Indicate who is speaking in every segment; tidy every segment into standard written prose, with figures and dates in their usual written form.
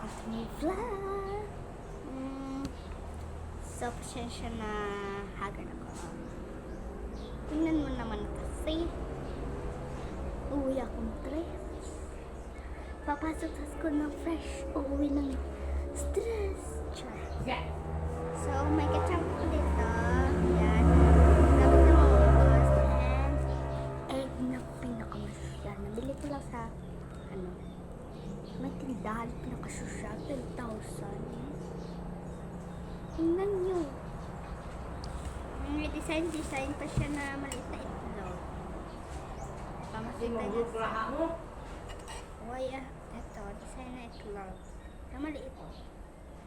Speaker 1: aking vlog. So, pasensya na haggard ako. Tingnan mo naman kasi. Uwi akong stress. Papasok sa school ng fresh. Uuwi ng stress. Char. So, may ketchup ko dito. Yan. Dapat na maubos. And egg na pinakamasya. Nabili ko lang sa may tindahan pinakasya. 10,000. Tingnan nyo. May design pa siya na maliit na itlog. Pamakita niya sa... Oh, yeah. Ito, design na itlog. Na maliit.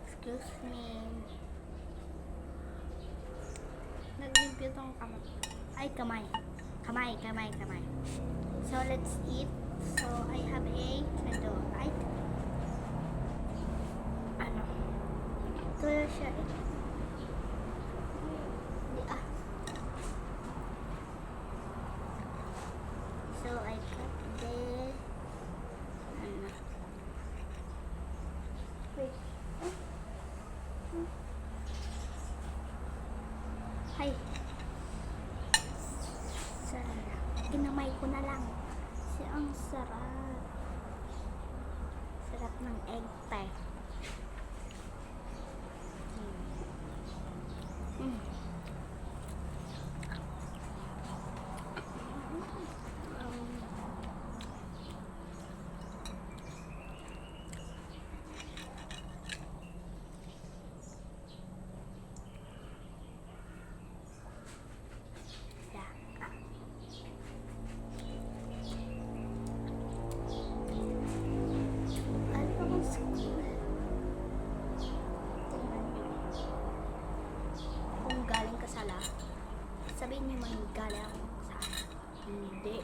Speaker 1: Excuse me. Nag-review tong kamay. Ay, kamay. Kamay. So, let's eat. So, I have a ito. Ito siya eh. So, I cut this. Wait. Hi. Sarap. Kinamay ko na lang. Kasi ang sarap. Sarap ng egg pie. Sabihin niyo man galing ako sa hindi.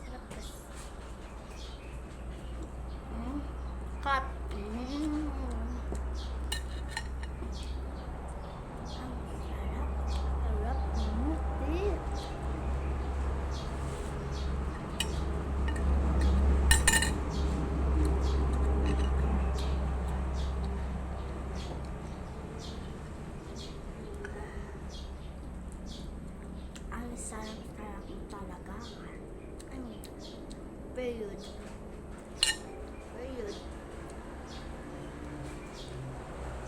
Speaker 1: Sarap kasi. Cut. Ang sarap. Sarap talaga. Period.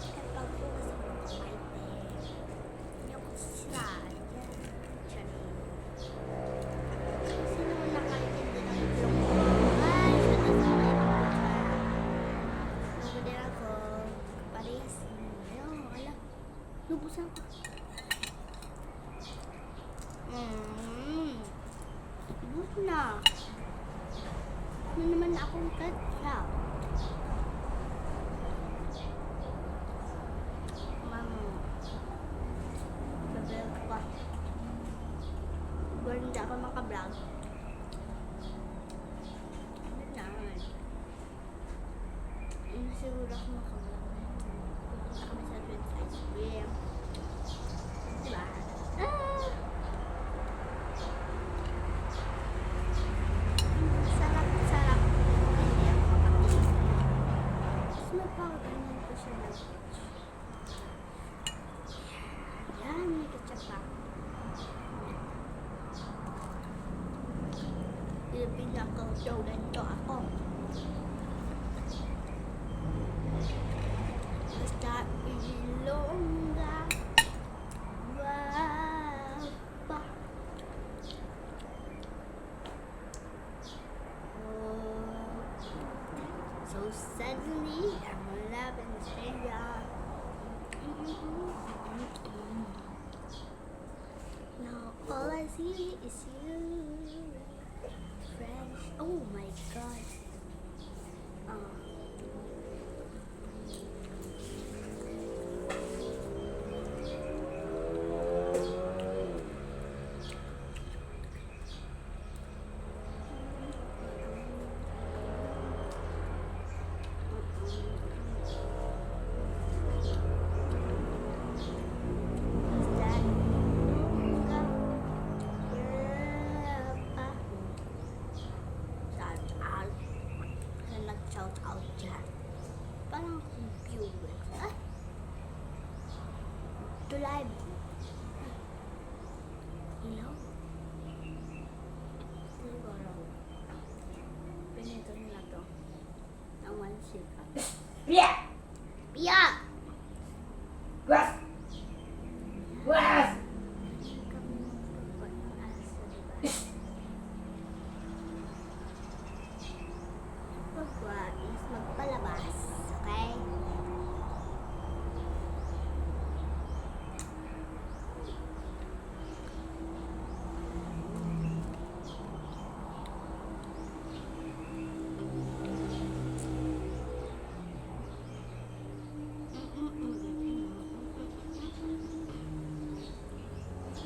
Speaker 1: Kapag po kasi ako kumain hindi ako sila. Sino mo nakaintindi ng vlog ko? Ay, sino sa mga ibang din ako. Parehas. Ayun, wala. Lubusan ko. Bus na. Ano naman akong ketchup? Bablog pa. Pero hindi ako makablog. Ano na? Hindi siguro ako makablog. Pupunta kami sa Twins Ice Cream. Diba? Sarap. Hindi ako makablog. Tapos napakaganyan ko siya ng yan, may ketchup pa. Pinaka-showdan to ako. Basta ilongga. Wow. Pa. So suddenly, I'm loving this area. Now all I see is you. Fresh. Oh my god. shout out dyan. Parang viewers. Ay! To live. Ilaw. Siguro. Pinito nila to. Ang one sikat.
Speaker 2: Piyak!
Speaker 1: Piyak!
Speaker 2: Guas! Guas!
Speaker 1: Kami magpapag-alas sa diba? Pagwa is magpalabas. Okay?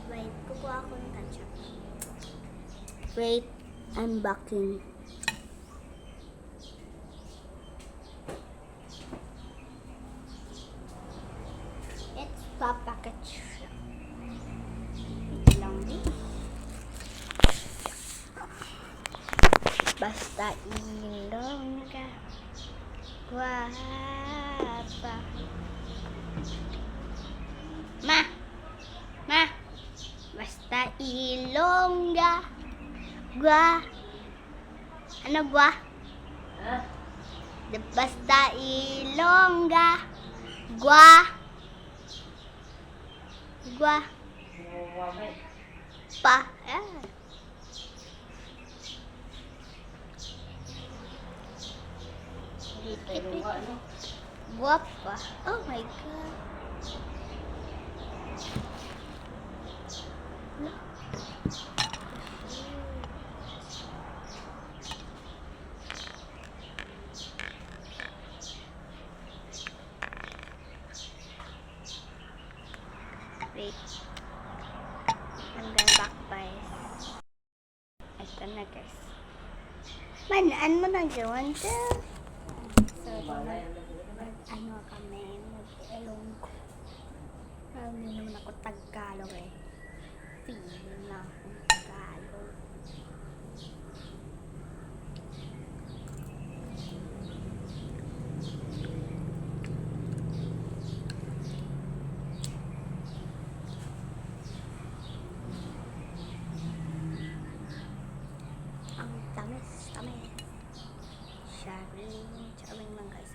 Speaker 1: Wait, kukuha ako ng ketchup. Wait, I'm backing. It's Papa Ketchup. Ito lang din. Basta ilong ka. Guwapa. Ma! Ma! Basta ilongga. Gua. Ano gua?
Speaker 2: Ha?
Speaker 1: Basta ilongga. Gua. Gua.
Speaker 2: Wamay.
Speaker 1: Pa.
Speaker 2: Pero ano?
Speaker 1: Guapa. Oh my God. Wait. I'm gonna back guys. Ito na guys. Manaan mo ng gawan to. So, ano kami, mag-elonggo. Hindi naman ako Tagalog eh. Feeling na akong Tagalog. Ang tamis. Sharing lang guys.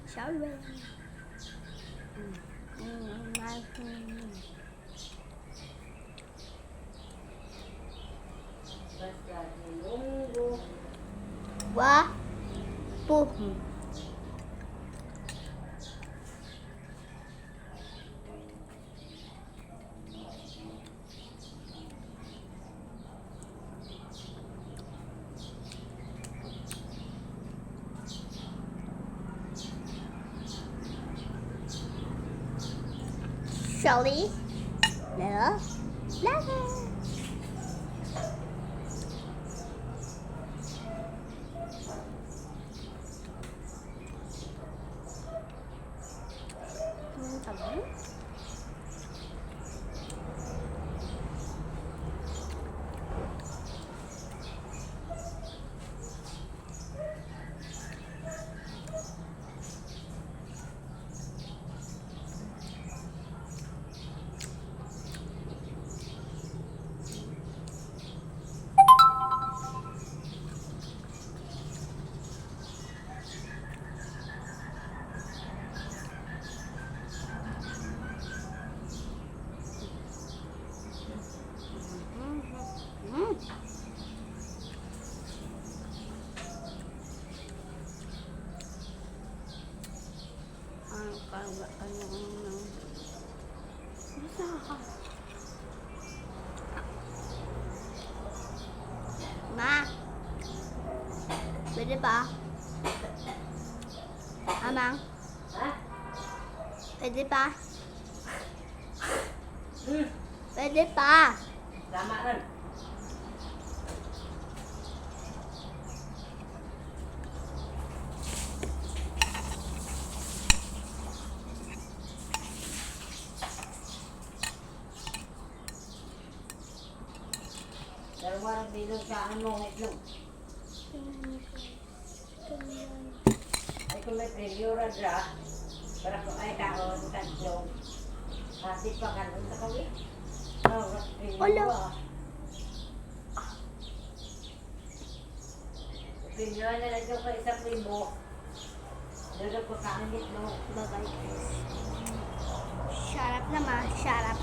Speaker 1: Sharing.
Speaker 2: Basta ilonggo.
Speaker 1: Wa. Po. Shelly. Love. Love. Tabi. Ma, pwede pa? Amang,
Speaker 2: Ha?
Speaker 1: pwede pa?
Speaker 2: Hmm.
Speaker 1: Pwede pa?
Speaker 2: Tama rin. Pero walang bilog sa ano, itlog.
Speaker 1: Ganyan.
Speaker 2: Ay kung may preview ra dra, para kung ay kaon kantlong. Kasi pa kanon sa kawi. Oh, preview
Speaker 1: Ala.
Speaker 2: ah. Preview na lang ko isa primo. Dito ko kaangit no.
Speaker 1: Bye-bye guys. Shut up naman. Shut up.